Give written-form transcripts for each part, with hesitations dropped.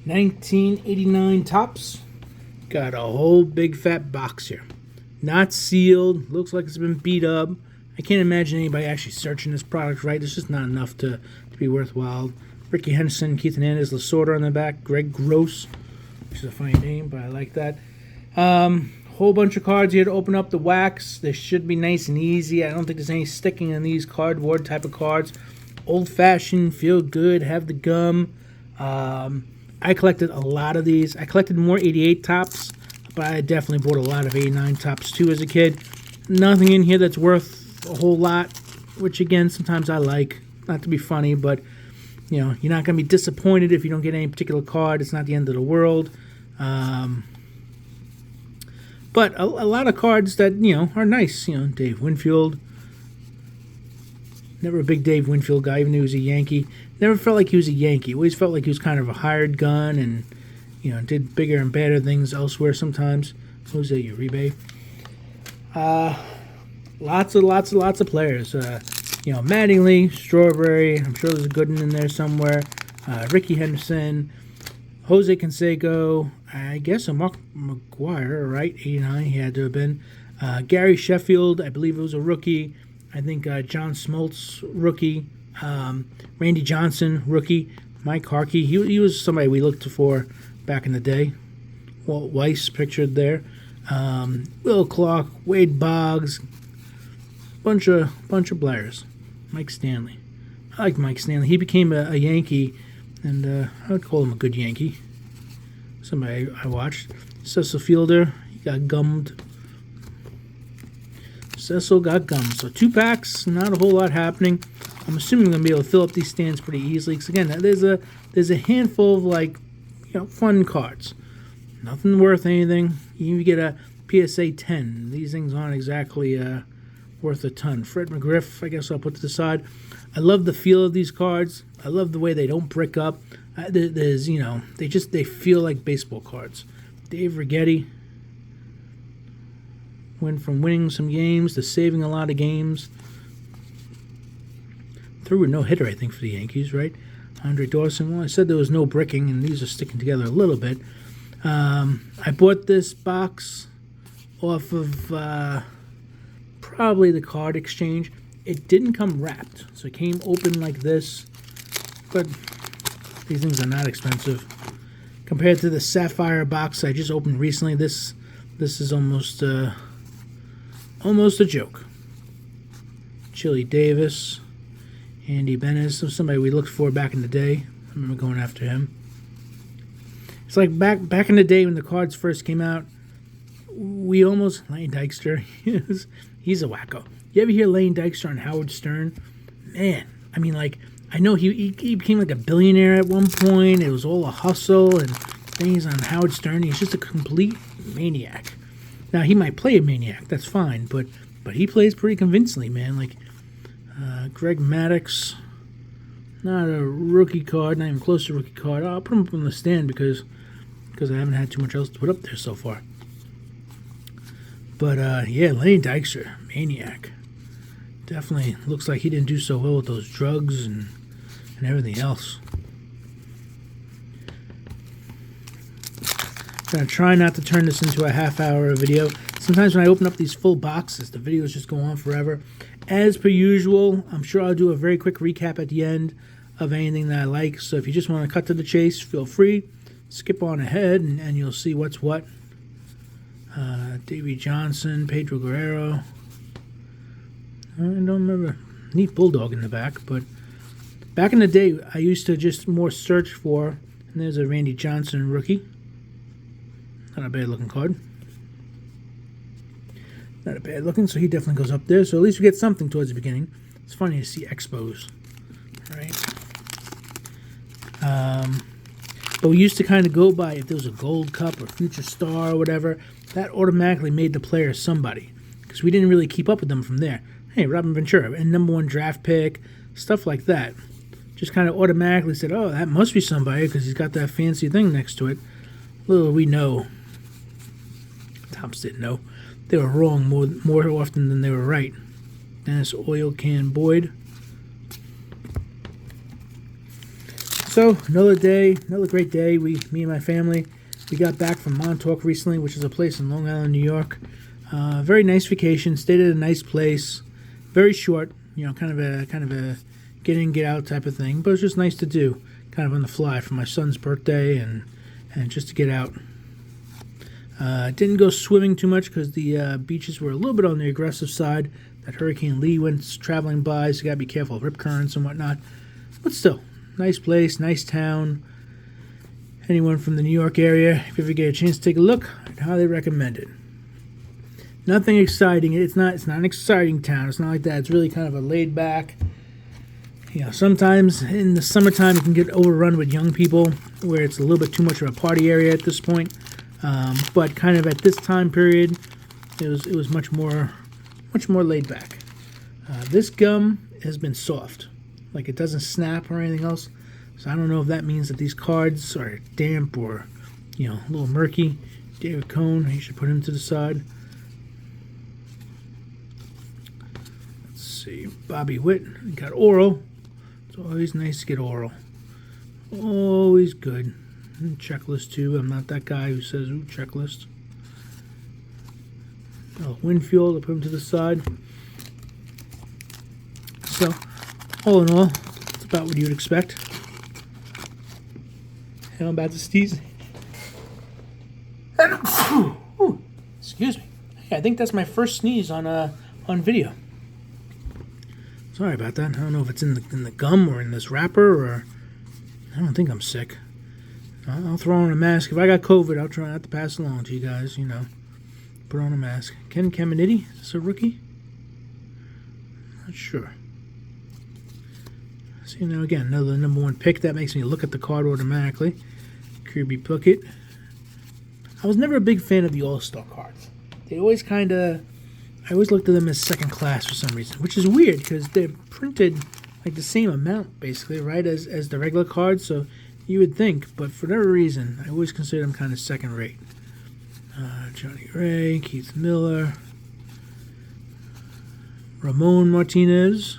1989 Topps. Got a whole big fat box here. Not sealed. Looks like it's been beat up. I can't imagine anybody actually searching this product right. There's just not enough to be worthwhile. Ricky Henderson, Keith Hernandez, Lasorda on the back. Greg Gross, which is a funny name, but I like that. Whole bunch of cards here to open up the wax. They should be nice and easy. I don't think there's any sticking in these cardboard type of cards. Old-fashioned, feel good, have the gum. I collected a lot of these. I collected more 88 Topps, but I definitely bought a lot of 89 Topps too as a kid. Nothing in here that's worth a whole lot, which again, sometimes I like. Not to be funny, but you know, you're not going to be disappointed if you don't get any particular card. It's not the end of the world. But a lot of cards that, you know, are nice. You know, Dave Winfield. Never a big Dave Winfield guy, even though he was a Yankee. Never felt like he was a Yankee. Always felt like he was kind of a hired gun and, you know, did bigger and better things elsewhere sometimes. Jose Uribe. Lots of players. You know, Mattingly, Strawberry. I'm sure there's a good one in there somewhere. Ricky Henderson. Jose Canseco. I guess a Mark McGwire, right? 89 he had to have been. Gary Sheffield, I believe it was a rookie. I think John Smoltz, rookie. Randy Johnson, rookie. Mike Harkey, he was somebody we looked for back in the day. Walt Weiss pictured there. Will Clark, Wade Boggs, bunch of players. Mike Stanley. I like Mike Stanley. He became a Yankee, and I would call him a good Yankee. Somebody I watched. Cecil Fielder, he got gummed. Cecil got gummed. So 2 packs, not a whole lot happening. I'm assuming I'm going to be able to fill up these stands pretty easily. Because again, there's a handful of, like, you know, fun cards. Nothing worth anything. You get a PSA 10. These things aren't exactly worth a ton. Fred McGriff, I guess I'll put to the side. I love the feel of these cards. I love the way they don't brick up. There's, you know, they feel like baseball cards. Dave Righetti went from winning some games to saving a lot of games. Threw a no-hitter, I think, for the Yankees, right? Andre Dawson. Well, I said there was no bricking, and these are sticking together a little bit. I bought this box off of probably the Card Exchange. It didn't come wrapped, so it came open like this. But these things are not expensive compared to the Sapphire box I just opened recently. This is almost a joke. Chili Davis, Andy Benes, somebody we looked for back in the day. I remember going after him. It's like back in the day when the cards first came out, we almost... Lane Dykstra, he's a wacko. You ever hear Lane Dykstra on Howard Stern? Man, I mean, like, I know he became like a billionaire at one point. It was all a hustle, and then he's on Howard Stern. He's just a complete maniac. Now, he might play a maniac, that's fine, but he plays pretty convincingly, man. Like, Greg Maddux, not a rookie card, not even close to a rookie card. I'll put him up on the stand because I haven't had too much else to put up there so far. But, yeah, Lane Dykstra, maniac. Definitely looks like he didn't do so well with those drugs and everything else. I'm going to try not to turn this into a half-hour video. Sometimes when I open up these full boxes, the videos just go on forever. As per usual, I'm sure I'll do a very quick recap at the end of anything that I like. So if you just want to cut to the chase, feel free. Skip on ahead, and you'll see what's what. Davey Johnson, Pedro Guerrero. I don't remember. Neat Bulldog in the back, but back in the day, I used to just more search for, and there's a Randy Johnson rookie. Not a bad looking card. Not a bad looking, so he definitely goes up there. So at least we get something towards the beginning. It's funny to see Expos, right? But we used to kind of go by if there was a Gold Cup or Future Star or whatever. That automatically made the player somebody because we didn't really keep up with them from there. Hey, Robin Ventura, and #1 draft pick, stuff like that. Just kind of automatically said, oh, that must be somebody because he's got that fancy thing next to it. Little we know. Topps didn't know. They were wrong more often than they were right. Dennis Oil Can Boyd. So another day, another great day. Me and my family, we got back from Montauk recently, which is a place in Long Island, New York. Very nice vacation. Stayed at a nice place. Very short, kind of a get in, get out type of thing. But it was just nice to do, kind of on the fly for my son's birthday and just to get out. Didn't go swimming too much because the beaches were a little bit on the aggressive side. That Hurricane Lee went traveling by, so you gotta be careful of rip currents and whatnot. But still, nice place, nice town. Anyone from the New York area, if you ever get a chance to take a look, I'd highly recommend it. Nothing exciting. It's not an exciting town. It's not like that. It's really kind of a laid back. Sometimes in the summertime it can get overrun with young people, where it's a little bit too much of a party area at this point. But kind of at this time period, it was much more laid back. This gum has been soft. Like, it doesn't snap or anything else. So I don't know if that means that these cards are damp or, a little murky. David Cohn, you should put him to the side. Let's see. Bobby Witt, got Oro. It's always nice to get Oro. Always good. And checklist too. I'm not that guy who says, ooh, checklist. Winfield, I'll put him to the side. So, all in all, it's about what you'd expect. And I'm about to sneeze. Excuse me. Hey, I think that's my first sneeze on video. Sorry about that. I don't know if it's in the gum or in this wrapper, or I don't think I'm sick. I'll throw on a mask. If I got COVID, I'll try not to pass it along to you guys, Put on a mask. Ken Caminiti, is this a rookie? Not sure. See, now again, another number 1 pick. That makes me look at the card automatically. Kirby Puckett. I was never a big fan of the All-Star cards. They always I always looked at them as second class for some reason, which is weird because they're printed like the same amount, basically, right, as the regular cards, so you would think, but for whatever reason, I always consider them kind of second rate. Johnny Ray, Keith Miller, Ramon Martinez.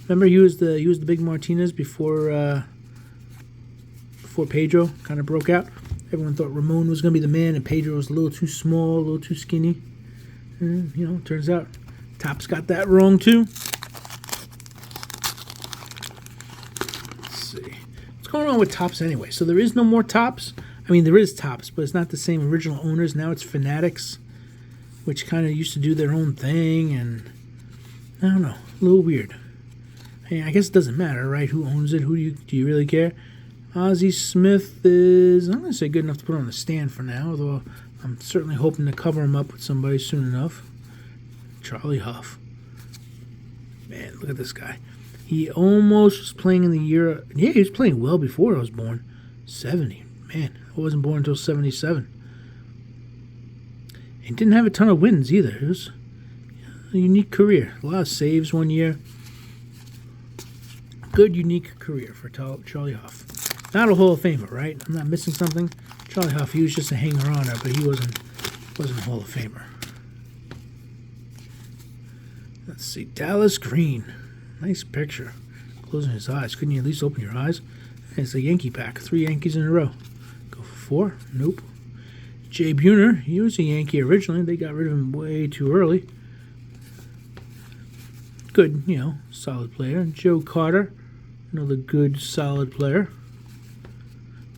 Remember, he was the big Martinez before Pedro kind of broke out. Everyone thought Ramon was going to be the man, and Pedro was a little too small, a little too skinny. And, turns out Topps got that wrong too. Let's see. What's going on with Topps anyway? So there is no more Topps. I mean, there is Topps, but it's not the same original owners. Now it's Fanatics, which kind of used to do their own thing, and I don't know, a little weird. I guess it doesn't matter, right? Who owns it? Do you really care? Ozzie Smith is, I'm going to say, good enough to put on the stand for now, although I'm certainly hoping to cover him up with somebody soon enough. Charlie Huff. Man, look at this guy. He almost was playing in the year. Yeah, he was playing well before I was born. 70. Man, I wasn't born until 77. He didn't have a ton of wins either. It was a unique career. A lot of saves one year. Good, unique career for Charlie Huff. Not a Hall of Famer, right? I'm not missing something. Charlie Huff, he was just a hanger-oner, but he wasn't a Hall of Famer. Let's see. Dallas Green. Nice picture. Closing his eyes. Couldn't you at least open your eyes? It's a Yankee pack. 3 Yankees in a row. Go for 4? Nope. Jay Buhner. He was a Yankee originally. They got rid of him way too early. Good, solid player. Joe Carter. Another good, solid player.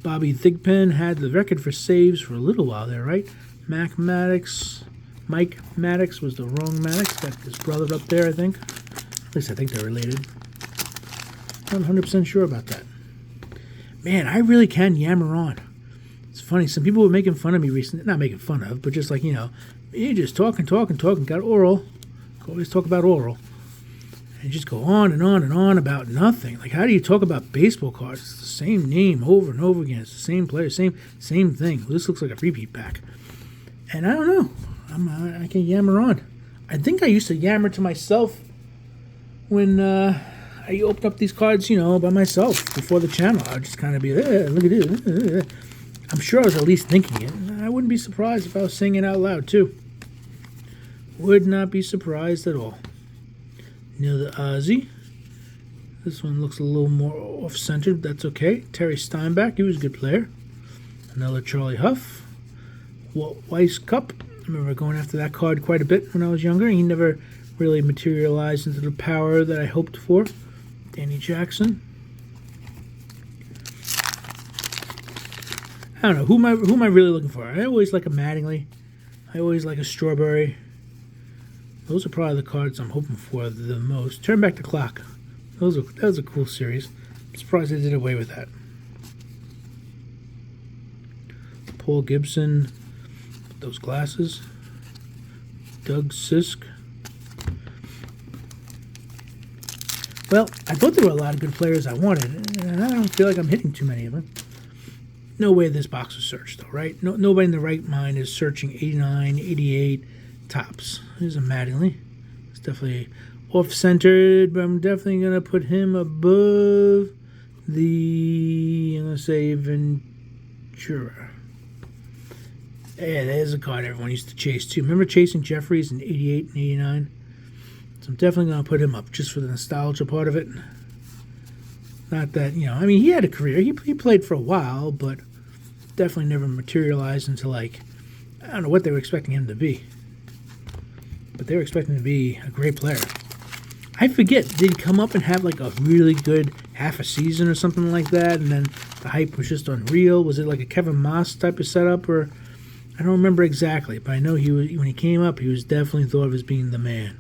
Bobby Thigpen had the record for saves for a little while there, right? Mike Maddox was the wrong Maddox. Got his brother up there, I think. At least I think they're related. Not 100% sure about that. Man, I really can yammer on. It's funny. Some people were making fun of me recently. Not making fun of, but just like, you just talking. Got oral. Always talk about oral. And just go on and on and on about nothing. Like, how do you talk about baseball cards? It's the same name over and over again. It's the same player, same thing. This looks like a repeat pack. And I don't know. I can yammer on. I think I used to yammer to myself when I opened up these cards, by myself before the channel. I would just kind of be, look at this. I'm sure I was at least thinking it. I wouldn't be surprised if I was saying it out loud, too. Would not be surprised at all. Neil the Ozzy. This one looks a little more off-centered. That's okay. Terry Steinbach, he was a good player. Another Charlie Huff. Walt Weiss Cup. I remember going after that card quite a bit when I was younger. He never really materialized into the power that I hoped for. Danny Jackson. I don't know. Who am I really looking for? I always like a Mattingly. I always like a Strawberry. Those are probably the cards I'm hoping for the most. Turn Back the Clock. That was a cool series. I'm surprised they did away with that. Paul Gibson. Those glasses. Doug Sisk. Well, I thought there were a lot of good players I wanted, and I don't feel like I'm hitting too many of them. No way this box was searched, though, right? Nobody in the right mind is searching 89, 88 tops. Here's a Mattingly. It's definitely off-centered, but I'm definitely going to put him above the, I'm going to say, Ventura. Yeah, there's a card everyone used to chase, too. Remember chasing Jeffries in 88 and 89? So I'm definitely going to put him up just for the nostalgia part of it. Not that, I mean, he had a career. He played for a while, but definitely never materialized into, like, I don't know what they were expecting him to be. But they were expecting him to be a great player. I forget, did he come up and have, like, a really good half a season or something like that, and then the hype was just unreal? Was it like a Kevin Moss type of setup, or I don't remember exactly, but I know when he came up, he was definitely thought of as being the man.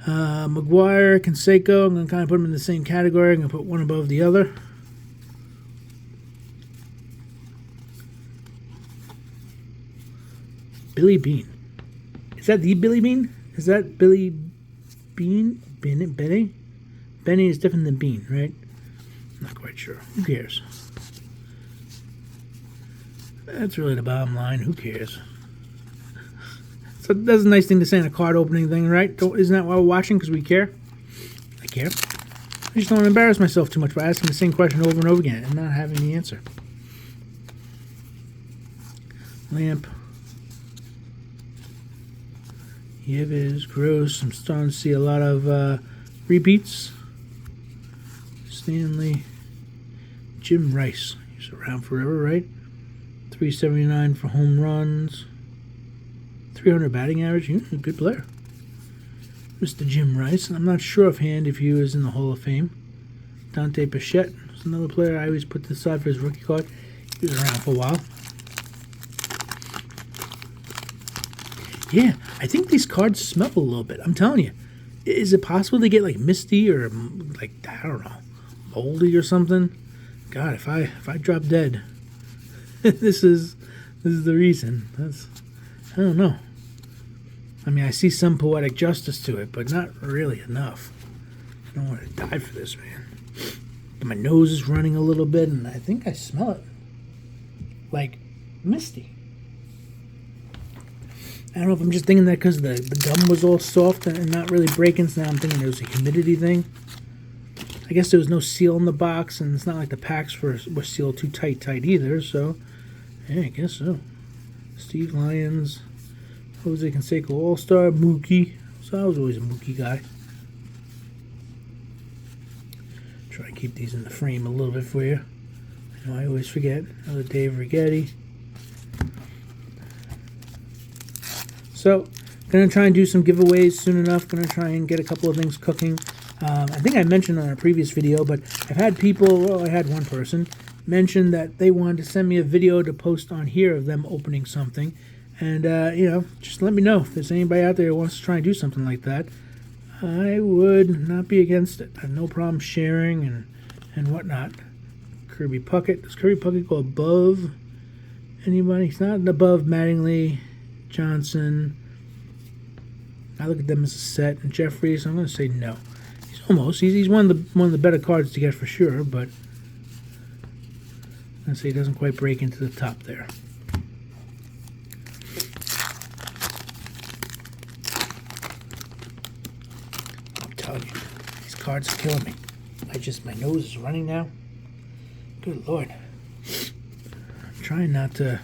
McGuire, Canseco, I'm going to kind of put them in the same category. I'm going to put one above the other. Billy Bean. Is that the Billy Bean? Is that Billy Bean? Benny? Benny is different than Bean, right? I'm not quite sure. Who cares? That's really the bottom line. Who cares? So that's a nice thing to say in a card opening thing, right? Isn't that why we're watching? Because we care? I care. I just don't want to embarrass myself too much by asking the same question over and over again and not having the answer. Lamp. Yves, Gross. I'm starting to see a lot of repeats. Stanley. Jim Rice. He's around forever, right? 379 for home runs. 300 batting average. He's a good player. Mr. Jim Rice. I'm not sure offhand if he was in the Hall of Fame. Dante Bichette is another player I always put to the side for his rookie card. He was around for a while. Yeah, I think these cards smell a little bit. I'm telling you. Is it possible to get like misty or like, I don't know, moldy or something? God, if I drop dead, this is the reason. I don't know. I mean, I see some poetic justice to it, but not really enough. I don't want to die for this, man. But my nose is running a little bit, and I think I smell it. Like, misty. I don't know if I'm just thinking that because the gum was all soft and not really breaking, so now I'm thinking it was a humidity thing. I guess there was no seal in the box, and it's not like the packs were sealed too tight either, so yeah, I guess so. Steve Lyons. Jose Canseco All-Star, Mookie. So I was always a Mookie guy. Try to keep these in the frame a little bit for you. I know I always forget. Another Dave Righetti. So, going to try and do some giveaways soon enough. Going to try and get a couple of things cooking. I think I mentioned on a previous video, but I've had people, well, I had one person mention that they wanted to send me a video to post on here of them opening something. And, just let me know if there's anybody out there who wants to try and do something like that. I would not be against it. I have no problem sharing and whatnot. Kirby Puckett. Does Kirby Puckett go above anybody? He's not above Mattingly, Johnson. I look at them as a set. And Jeffrey, so I'm going to say no. He's almost. He's one of the better cards to get for sure, but I'm going to say he doesn't quite break into the top there. These cards are killing me. My nose is running now. Good Lord. I'm trying not to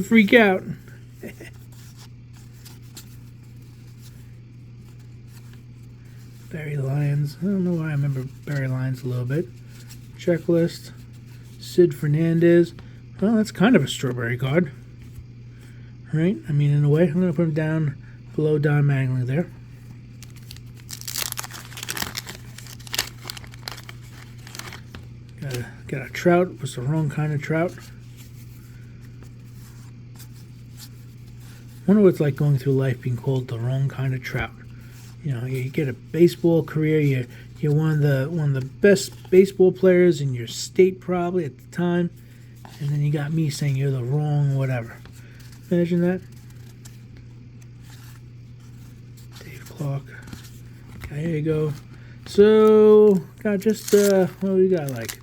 freak out. Barry Lyons. I don't know why I remember Barry Lyons a little bit. Checklist. Sid Fernandez. Well, that's kind of a strawberry card. Right? I mean, in a way. I'm going to put him down below Don Mattingly there. Got a Trout. Was the wrong kind of Trout. Wonder what it's like going through life being called the wrong kind of Trout. You know, you get a baseball career. You're one of the best baseball players in your state probably at the time, and then you got me saying you're the wrong whatever. Imagine that. Dave Clark. Okay, here you go. So got just what do we got, like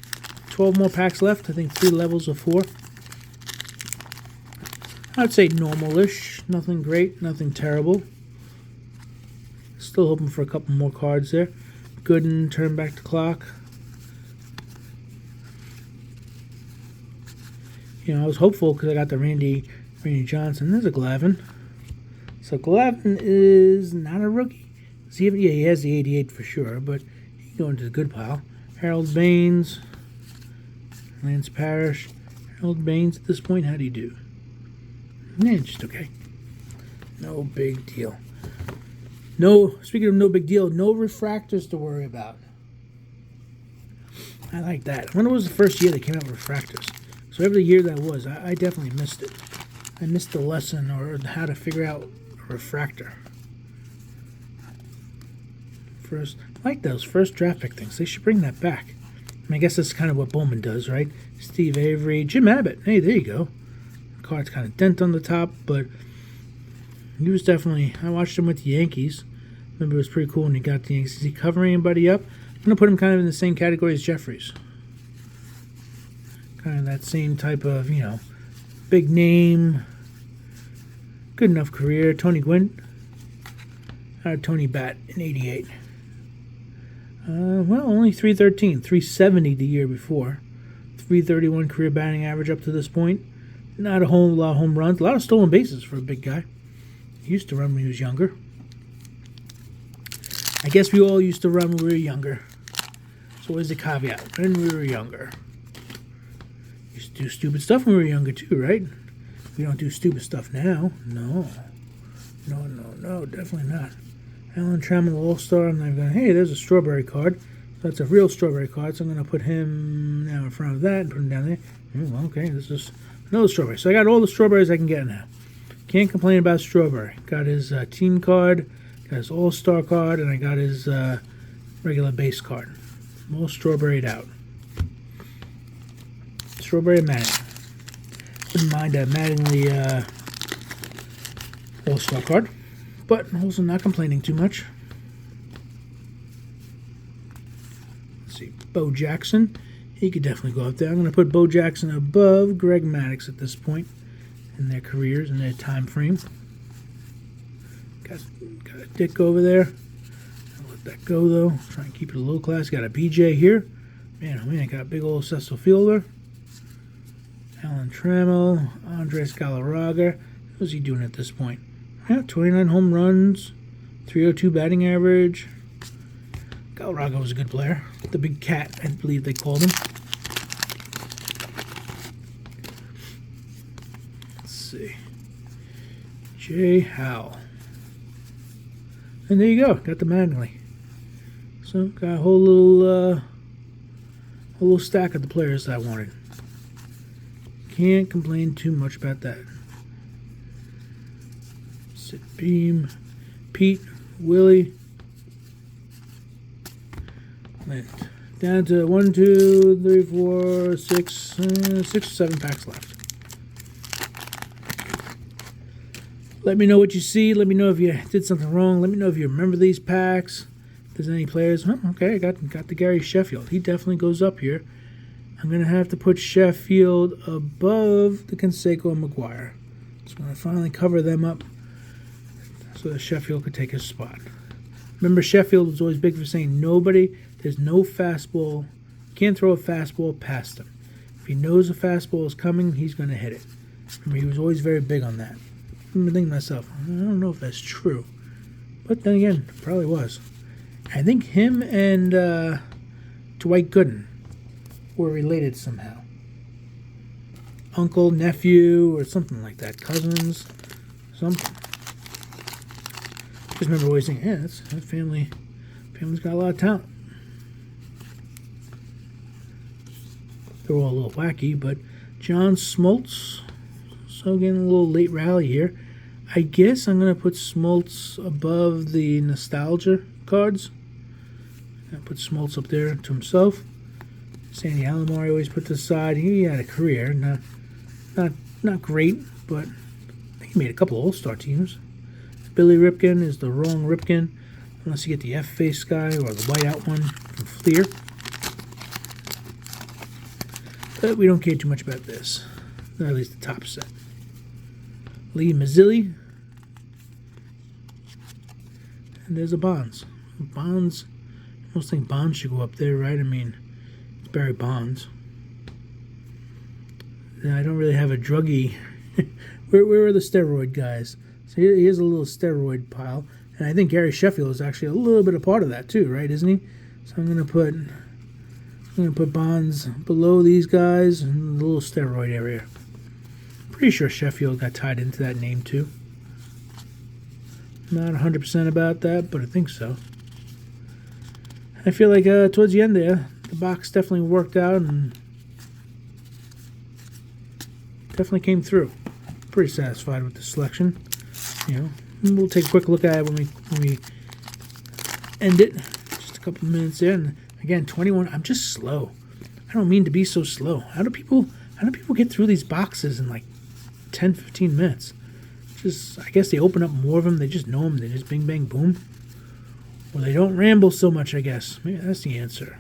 12 more packs left. I think 3 levels of 4. I'd say normal-ish. Nothing great, nothing terrible. Still hoping for a couple more cards there. Gooden, turn back the clock. You know, I was hopeful because I got the Randy Johnson. There's a Glavine. So Glavine is not a rookie. Yeah, he has the 88 for sure, but he can go into the good pile. Harold Baines, Lance Parrish. Harold Baines at this point, how do you do? Yeah, just okay. No big deal. No, speaking of no big deal, no refractors to worry about. I like that. When was the first year they came out with refractors? So every year that was, I definitely missed it. I missed the lesson or how to figure out a refractor. I like those first draft pick things. They should bring that back. I mean, I guess that's kind of what Bowman does, right? Steve Avery, Jim Abbott. Hey, there you go. The card's kind of dent on the top, but he was definitely... I watched him with the Yankees. Remember, it was pretty cool when he got the Yankees. Is he covering anybody up? I'm going to put him kind of in the same category as Jeffries. Kind of that same type of, you know, big name, good enough career. Tony Gwynn. Tony Bat in 88. Well, only 313. 370 the year before. 331 career batting average up to this point. Not a whole lot of home runs. A lot of stolen bases for a big guy. He used to run when he was younger. I guess we all used to run when we were younger. So where's the caveat? When we were younger. Used to do stupid stuff when we were younger too, right? We don't do stupid stuff now. No. No, definitely not. Alan Trammell All-Star. I'm not going, hey, there's a strawberry card. So that's a real strawberry card. So I'm going to put him now in front of that and put him down there. Well, okay, this is another strawberry. So I got all the strawberries I can get now. Can't complain about strawberry. Got his team card, got his All-Star card, and I got his regular base card. I'm all strawberried out. Strawberry Mattingly. Wouldn't mind a Mattingly All-Star card, but also not complaining too much. Let's see, Bo Jackson. He could definitely go up there. I'm going to put Bo Jackson above Greg Maddux at this point in their careers, in their time frame. Got a Dick over there. I'll let that go, though. Try and keep it a low class. Got a BJ here. Man, oh man, got a big old Cecil Fielder. Alan Trammell. Andres Galarraga. What's he doing at this point? Yeah, 29 home runs. 302 batting average. Galarraga was a good player. The big cat, I believe they called him. Let's see. Jay Howell. And there you go. Got the Mattingly. So, got a whole little stack of the players that I wanted. Can't complain too much about that. Sid Beam, Pete, Willie. And down to 1, 2, 3, 4, 6, 6 or 7 packs left. Let me know what you see. Let me know if you did something wrong. Let me know if you remember these packs. If there's any players. Oh, okay, I got the Gary Sheffield. He definitely goes up here. I'm going to have to put Sheffield above the Canseco and McGuire. So I'm going to finally cover them up so that Sheffield could take his spot. Remember, Sheffield was always big for saying there's no fastball. Can't throw a fastball past him. If he knows a fastball is coming, he's going to hit it. Remember, he was always very big on that. I remember thinking to myself, I don't know if that's true. But then again, it probably was. I think him and Dwight Gooden were related somehow. Uncle, nephew, or something like that. Cousins, something. Just remember always thinking, yeah, that family's got a lot of talent. They're all a little wacky, but John Smoltz. So getting a little late rally here. I guess I'm going to put Smoltz above the nostalgia cards. I'll put Smoltz up there to himself. Sandy Alomar I always put to the side. He had a career, not great, but he made a couple of All-Star teams. Billy Ripken is the wrong Ripken, unless you get the F-face guy or the whiteout one from Fleer. But we don't care too much about this, or at least the top set. Lee Mazzilli. And there's a Bonds. Bonds, I almost think Bonds should go up there, right? I mean, it's Barry Bonds. I don't really have a druggie. Where are the steroid guys? So here's a little steroid pile. And I think Gary Sheffield is actually a little bit a part of that too, right? Isn't he? So I'm gonna put Bonds below these guys in the little steroid area. Pretty sure Sheffield got tied into that name too. Not 100% about that, but I think so. I feel like towards the end there, the box definitely worked out and definitely came through. Pretty satisfied with the selection. You know, we'll take a quick look at it when we end it. Just a couple minutes there, and again, 21. I'm just slow. I don't mean to be so slow. How do people get through these boxes in like 10, 15 minutes? Just, I guess they open up more of them. They just know them. They just bing, bang, boom. Or they don't ramble so much, I guess. Maybe that's the answer.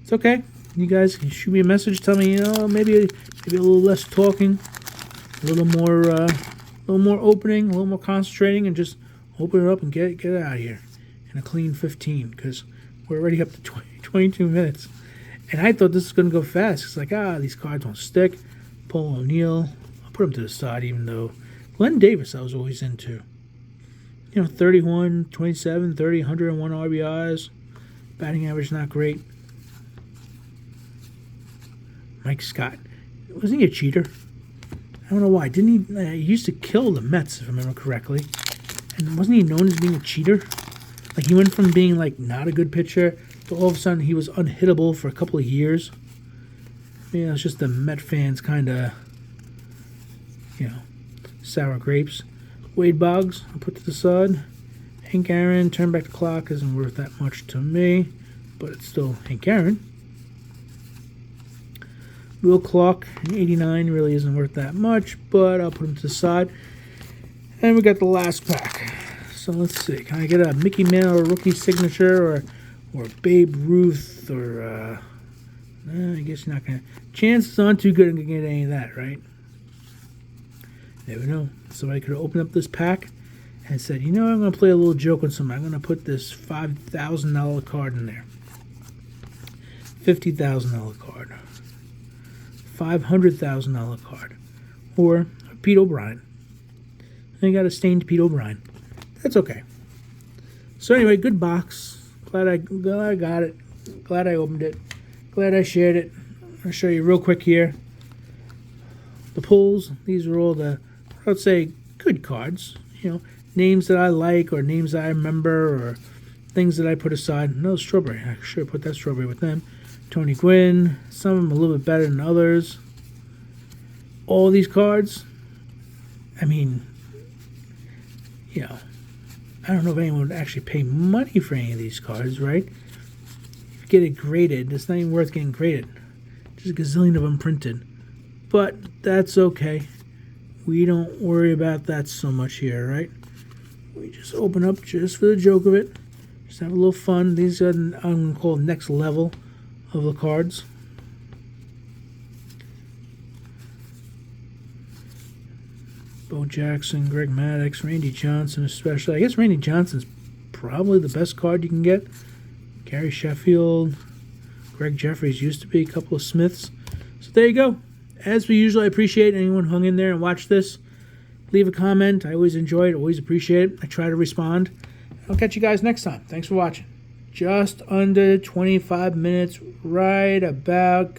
It's okay. You guys can shoot me a message. Tell me, maybe a little less talking, a little more opening, a little more concentrating, and just open it up and get it out of here in a clean 15, because we're already up to 22 minutes. And I thought this was going to go fast. It's like, these cards won't stick. Paul O'Neill. I'll put him to the side, even though Glenn Davis I was always into. 31, 27, 30, 101 RBIs. Batting average not great. Mike Scott. Wasn't he a cheater? I don't know why. Didn't he? He used to kill the Mets, if I remember correctly. And wasn't he known as being a cheater? Like, he went from being, like, not a good pitcher to all of a sudden he was unhittable for a couple of years. It's just the Met fans kind of, sour grapes. Wade Boggs, I'll put to the side. Hank Aaron, turn back the clock, isn't worth that much to me, but it's still Hank Aaron. Will Clark, 89, really isn't worth that much, but I'll put him to the side. And we got the last pack. So let's see, can I get a Mickey Mantle rookie signature or Babe Ruth or I guess you're not gonna. Chances aren't too good I'm gonna get any of that, right? Never know. Somebody could have opened up this pack and said, I'm gonna play a little joke on something. I'm gonna put this $5,000 card in there. $50,000 card. $500,000 card. Or Pete O'Brien. And you got a stained Pete O'Brien. That's okay. So anyway, good box. Glad I got it. Glad I opened it. Glad I shared it. I'll show you real quick here. The pulls. These are all the, I would say, good cards. Names that I like or names that I remember or things that I put aside. No Strawberry. I should have put that Strawberry with them. Tony Gwynn. Some of them a little bit better than others. All these cards, I mean, I don't know if anyone would actually pay money for any of these cards, right? If you get it graded, it's not even worth getting graded. Just a gazillion of them printed. But that's okay. We don't worry about that so much here, right? We just open up just for the joke of it. Just have a little fun. These are, I'm going to call next level of the cards. Bo Jackson, Greg Maddux, Randy Johnson especially. I guess Randy Johnson's probably the best card you can get. Gary Sheffield, Greg Jeffries used to be, a couple of Smiths. So there you go. As we usually, I appreciate anyone hung in there and watched this. Leave a comment. I always enjoy it, always appreciate it. I try to respond. I'll catch you guys next time. Thanks for watching. Just under 25 minutes, right about.